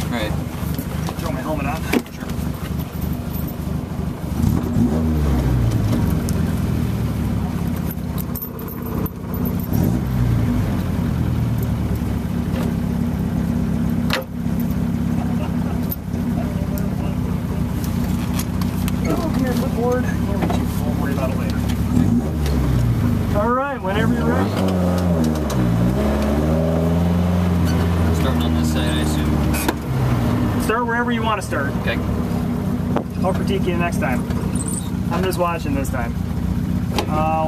Right. Throw my helmet on. Sure. Here, flipboard. We'll worry about it later. All right, whenever you're ready. Starting on this side, I assume. Start wherever you want to start. Okay. I'll critique you next time. I'm just watching this time.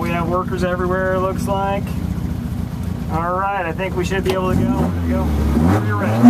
We have workers everywhere, it looks like. All right, I think we should be able to go. There you go. Whenever you're ready.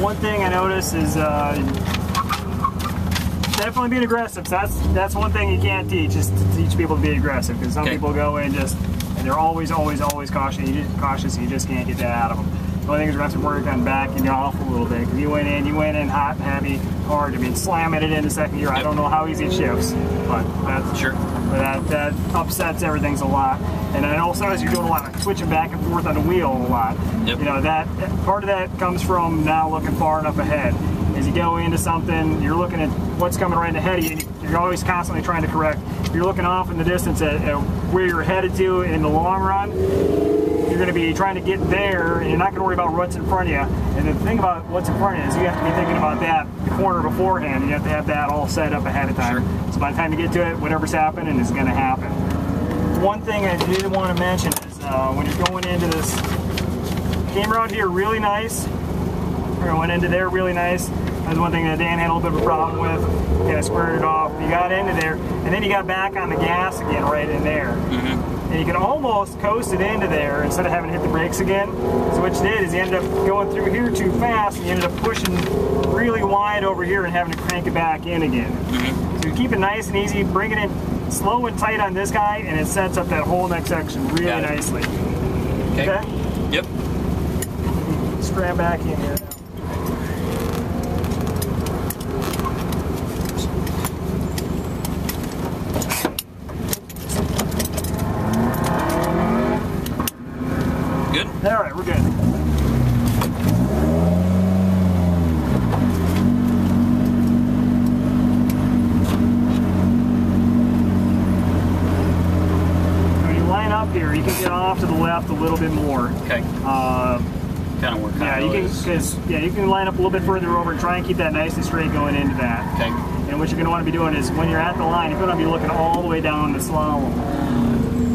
One thing I notice is definitely being aggressive. So that's one thing you can't teach, is to teach people to be aggressive, because some people go in and they're always cautious. And you just can't get that out of them. The only thing is we're going to have to work on backing you off a little bit, because you went in hot, heavy, hard. I mean, slamming it in the second gear. I don't know how easy it shifts, but that's sure. But that upsets everything a lot. And then also as you're doing a lot of switching back and forth on the wheel a lot. Yep. You know, that part of that comes from now looking far enough ahead. As you go into something, you're looking at what's coming right ahead of you, and you're always constantly trying to correct. You're looking off in the distance at where you're headed to in the long run. You're going to be trying to get there, and you're not going to worry about what's in front of you. And the thing about what's in front of you is you have to be thinking about that the corner beforehand. You have to have that all set up ahead of time. Sure. So by the time you get to it, whatever's happening is going to happen. One thing I did want to mention is when you're going into this, came around here really nice. Or went into there really nice. That's one thing that Dan had a little bit of a problem with. Kind of squared it off. You got into there, and then you got back on the gas again right in there. And you can almost coast it into there instead of having to hit the brakes again. So what you did is you ended up going through here too fast, and you ended up pushing really wide over here and having to crank it back in again. So you keep it nice and easy, bring it in slow and tight on this guy, and it sets up that whole next section really nicely. Okay? Yep. Scram back in here. Good? All right, we're good. When you line up here, you can get off to the left a little bit more. Okay. Kind of work. Yeah, you can line up a little bit further over and try and keep that nice and straight going into that. Okay. And what you're going to want to be doing is when you're at the line, you're going to be looking all the way down the slalom.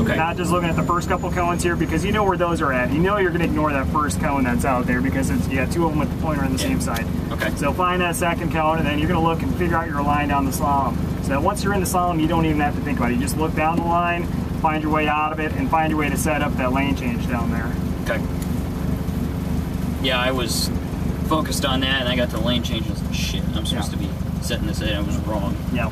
Okay. Not just looking at the first couple cones here, because you know where those are at. You know you're going to ignore that first cone that's out there, because you got two of them with the pointer on the same side. Okay. So find that second cone, and then you're going to look and figure out your line down the slalom. So that once you're in the slalom, you don't even have to think about it. You just look down the line, find your way out of it, and find your way to set up that lane change down there. Okay. Yeah, I was focused on that, and I got to lane changes. Shit, I'm supposed to be setting this in. I was wrong. Yeah.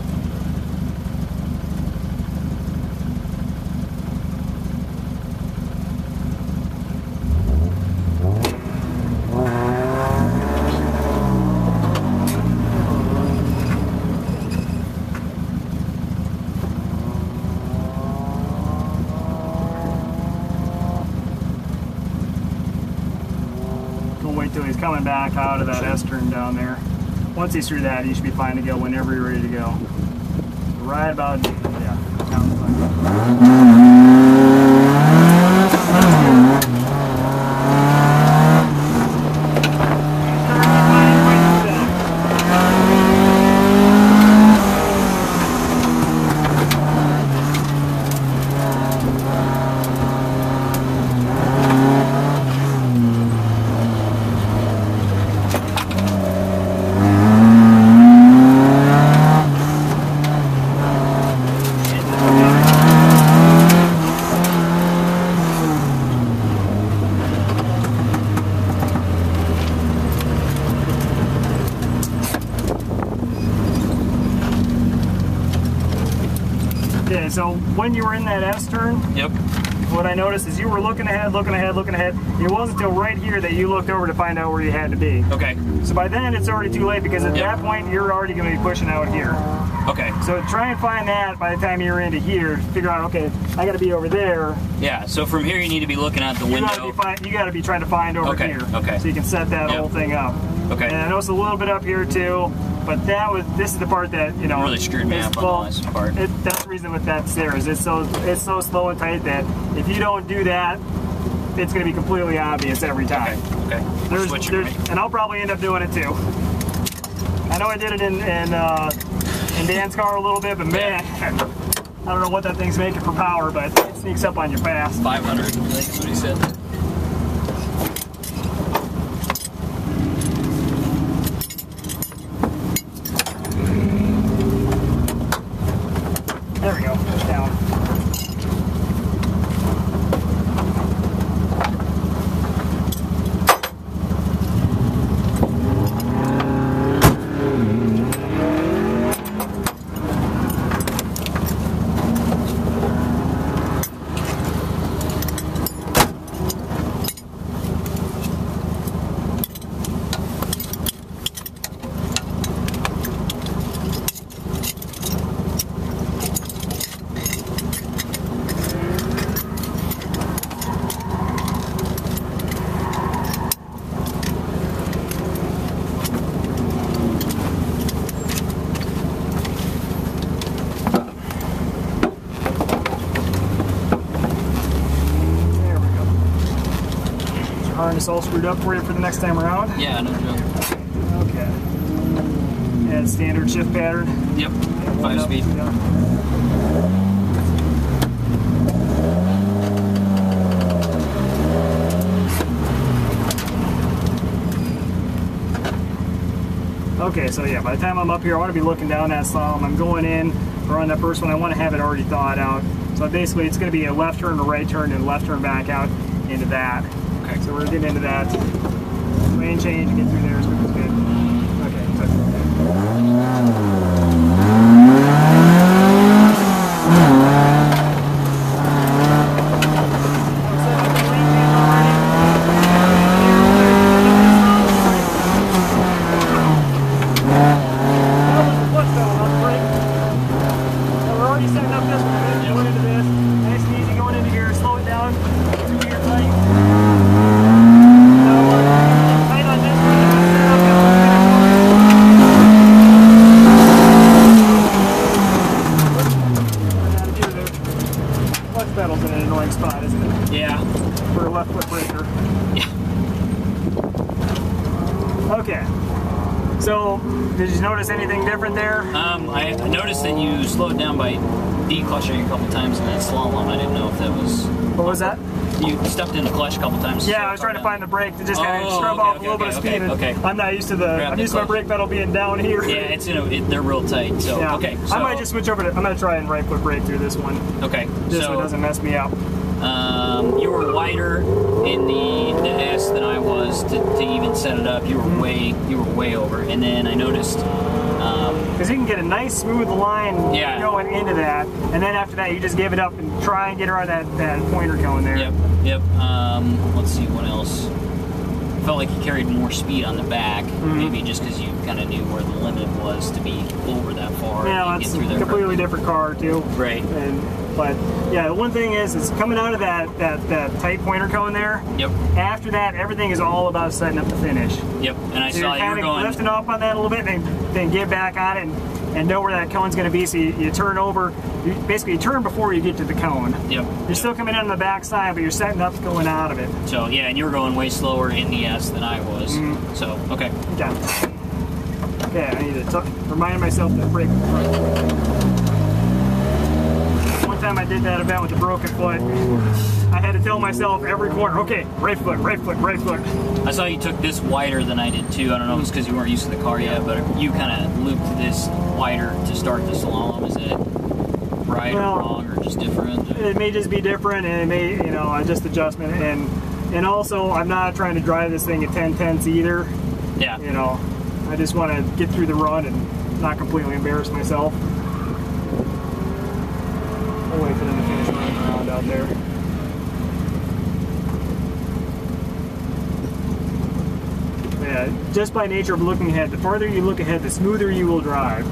Wait till he's coming back out of that S-turn down there. Once he's through that, he should be fine to go whenever you're ready to go. Right about, yeah, sounds fine. Okay, so when you were in that S turn, Yep. what I noticed is you were looking ahead, looking ahead, looking ahead. It wasn't until right here that you looked over to find out where you had to be. Okay. So by then it's already too late because at that point you're already going to be pushing out here. Okay. So try and find that by the time you're into here. Figure out, okay, I got to be over there. Yeah. So from here you need to be looking out the window. You got to be trying to find over here. Okay. So you can set that whole thing up. Okay. And I noticed a little bit up here too, but this is the part that really screwed me up on the last part. That's the reason with that there is it's so slow and tight that if you don't do that, it's going to be completely obvious every time. Okay. And I'll probably end up doing it too. I know I did it in Dan's car a little bit, but man, I don't know what that thing's making for power, but it sneaks up on you fast. 500, I think is what he said. There we go, down. Harness all screwed up for you for the next time around. Yeah, no joke. Okay. And standard shift pattern. Yep. 5 speed. Yeah. Okay, so yeah, by the time I'm up here, I want to be looking down that slalom. I'm going in, or on that first one, I want to have it already thawed out. So basically, it's going to be a left turn, a right turn, and a left turn back out into that. Okay. So we're getting into that. Lane change, get through there as quick as good. Okay, good. Pedal's in an annoying spot, isn't it? Yeah. For a left foot breaker. Yeah. Okay. So, did you notice anything different there? I noticed that you slowed down by declutching a couple times in that slalom. I didn't know if that was... What was that? You stepped in the clutch a couple times. Yeah, I was trying to find the brake to just kind of scrub off a little bit of speed. Okay. I'm not used to I'm used to my brake pedal being down here. Yeah, it's they're real tight. So yeah. okay. So, I might just switch over to. I'm gonna try and right foot brake through this one. Okay. Just so it doesn't mess me up. You were wider in the S than I was to even set it up. You were way over, and then I noticed. Because you can get a nice smooth line going into that, and then after that you just give it up and try and get around that pointer cone there. Yep. Let's see what else. Felt like you carried more speed on the back, maybe just because you kind of knew where the limit was to be over that far. Yeah, it's a completely different car too. Right. But yeah, the one thing is coming out of that tight pointer cone there. Yep. After that, everything is all about setting up the finish. Yep. And I so saw you were going lifting off on that a little bit, then get back on it and know where that cone's going to be. So you turn over. You turn before you get to the cone. Yep. You're still coming in on the back side, but you're setting up going out of it. So yeah, and you were going way slower in the S than I was. So okay. Okay, I need to remind myself to brake the front. One time I did that event with a broken foot. I had to tell myself every corner, okay, right foot, right foot, right foot. I saw you took this wider than I did too. I don't know if it's because you weren't used to the car yet, but you kind of looped this wider to start the slalom. Is it right or wrong or just different? It may just be different, and it may, just adjustment. And also, I'm not trying to drive this thing at 10/10 either. Yeah. I just want to get through the run and not completely embarrass myself. We'll wait for them to finish running around out there. Yeah, just by nature of looking ahead, the farther you look ahead, the smoother you will drive.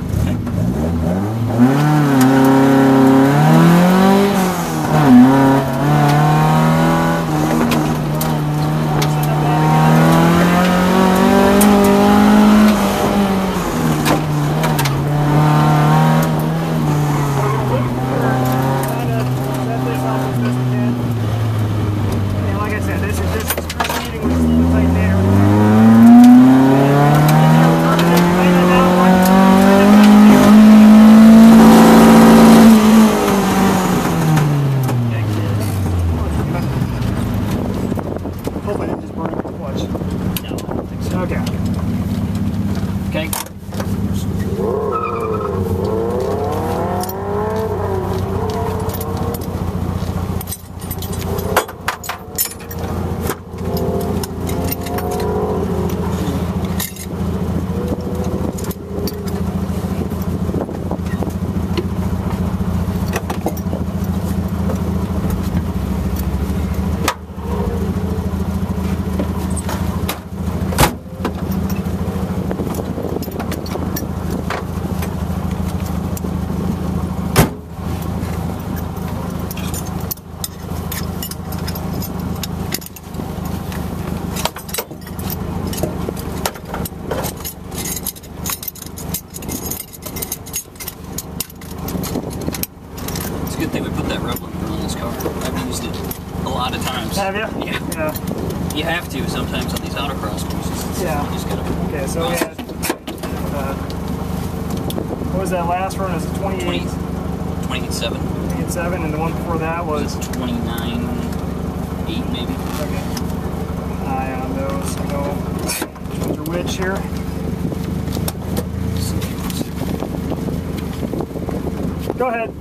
Have you? Yeah. You have to sometimes on these autocross courses. Yeah. You just gotta okay, so we had, what was that last run? Was it 28? 28.7. 28.7, and the one before that was 29.8 maybe. Okay. Eye on those. So which one's your which here? Go ahead.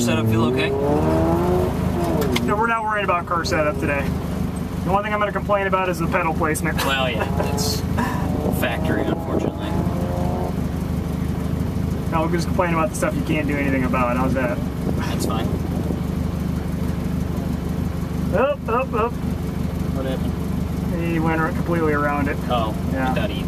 Setup feel okay? No, we're not worried about car setup today. The one thing I'm going to complain about is the pedal placement. Well, yeah, that's factory, unfortunately. Now we'll just complain about the stuff you can't do anything about. How's that? That's fine. Up. What happened? He went completely around it. Oh, yeah. I thought he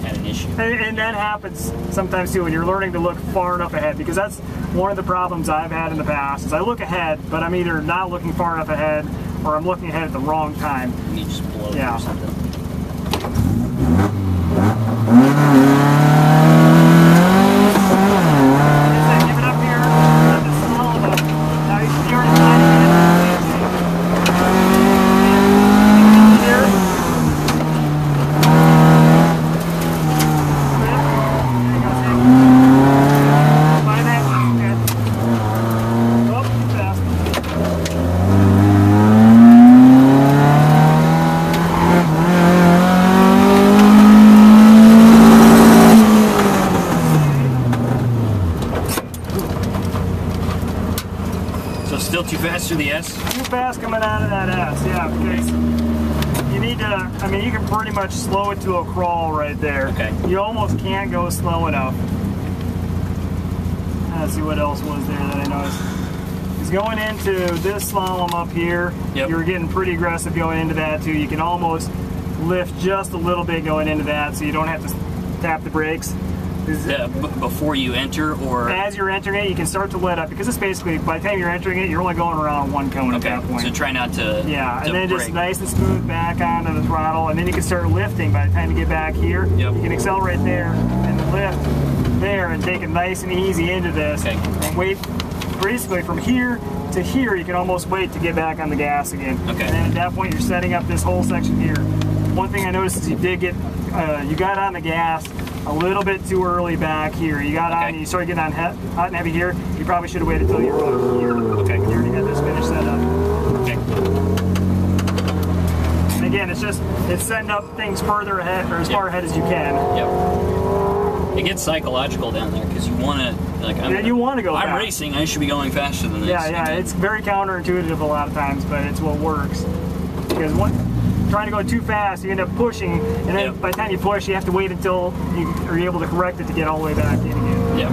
had an issue. And that happens sometimes too when you're learning to look far enough ahead, because that's one of the problems I've had in the past is I look ahead, but I'm either not looking far enough ahead or I'm looking ahead at the wrong time. And you just blow yeah. or something. Give it up here. This is all of them. Now you already tried Still too fast through the S? Too fast coming out of that S, yeah, because you need to, I mean, you can pretty much slow it to a crawl right there. Okay. You almost can't go slow enough. Let's see what else was there that I noticed. He's going into this slalom up here. Yep. You were getting pretty aggressive going into that too. You can almost lift just a little bit going into that so you don't have to tap the brakes. Before you enter, or as you're entering it, you can start to let up, because it's basically, by the time you're entering it, you're only going around one cone at that point. So try not to. Yeah, and then brake. just nice and smooth back onto the throttle, and then you can start lifting by the time you get back here. Yep. You can accelerate there and lift there and take it nice and easy into this. Okay. And wait, basically from here to here, you can almost wait to get back on the gas again. Okay. And then at that point, you're setting up this whole section here. One thing I noticed is you did get, you got on the gas a little bit too early back here. You got on, you started getting on hot and heavy here. You probably should have waited until you were here. Okay. You already got this finish set up. Okay. And again, it's setting up things further ahead, or as far ahead as you can. Yep. It gets psychological down there because you want to, like, you want to go I'm fast. racing, I should be going faster than this. Yeah, it's very counterintuitive a lot of times, but it's what works. Because trying to go too fast, you end up pushing, and then by the time you push, you have to wait until you are able to correct it to get all the way back in again. Yep.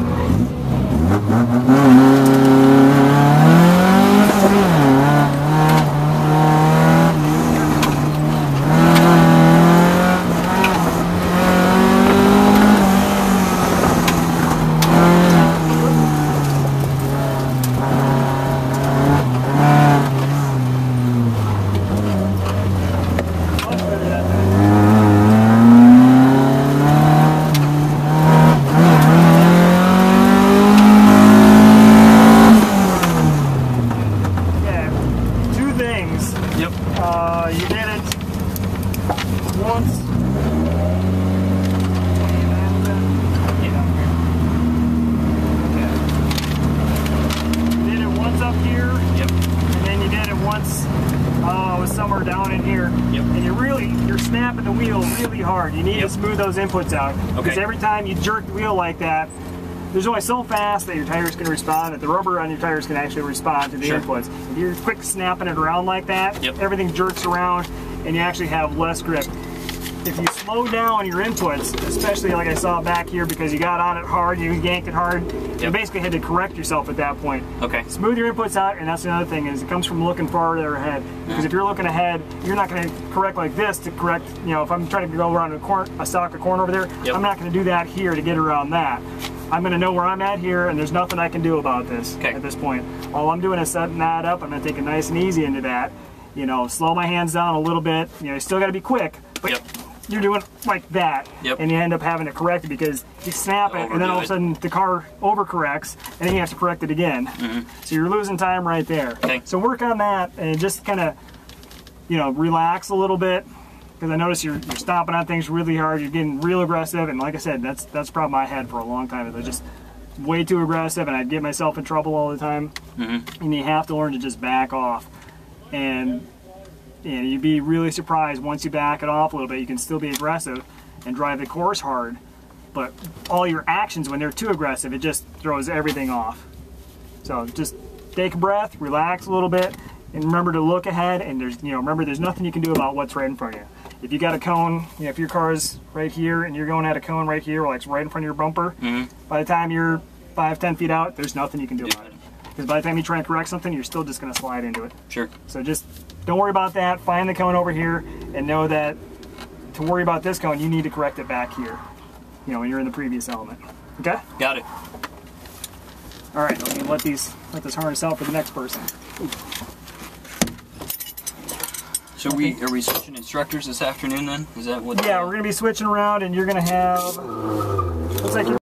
You did it once. You did it once up here. Yep. And then you did it once it was somewhere down in here. Yep. And you're snapping the wheel really hard. You need to smooth those inputs out. Because every time you jerk the wheel like that, there's only so fast that your tires can respond, that the rubber on your tires can actually respond to the inputs. If you're quick snapping it around like that, everything jerks around and you actually have less grip. If you slow down your inputs, especially like I saw back here because you got on it hard, you yanked it hard, you basically had to correct yourself at that point. Okay. Smooth your inputs out, and that's another thing, is it comes from looking farther ahead. Because if you're looking ahead, you're not going to correct like this to correct, you know, if I'm trying to go around a stalk of corn over there, I'm not going to do that here to get around that. I'm going to know where I'm at here, and there's nothing I can do about this at this point. All I'm doing is setting that up. I'm going to take it nice and easy into that. You know, slow my hands down a little bit. You know, you still got to be quick, but you're doing like that, and you end up having to correct it because you snap it, and then all of a sudden the car overcorrects, and then you have to correct it again. So you're losing time right there. So work on that, and just kind of, you know, relax a little bit. Because I notice you're stomping on things really hard, you're getting real aggressive, and like I said, that's the problem I had for a long time. Is I was just way too aggressive, and I'd get myself in trouble all the time. And you have to learn to just back off. And you'd be really surprised once you back it off a little bit. You can still be aggressive and drive the course hard, but all your actions, when they're too aggressive, it just throws everything off. So just take a breath, relax a little bit, and remember to look ahead. And remember, there's nothing you can do about what's right in front of you. If you got a cone, if your car's right here and you're going at a cone right here, like it's right in front of your bumper, by the time you're 5-10 feet out, there's nothing you can do about it. Because by the time you try and correct something, you're still just going to slide into it. So just don't worry about that. Find the cone over here and know that to worry about this cone, you need to correct it back here. You know, when you're in the previous element. Okay? Got it. All right, let me let this harness out for the next person. So are we switching instructors this afternoon then? Is that what? Yeah, we're going to be switching around, and you're going to have, looks like you're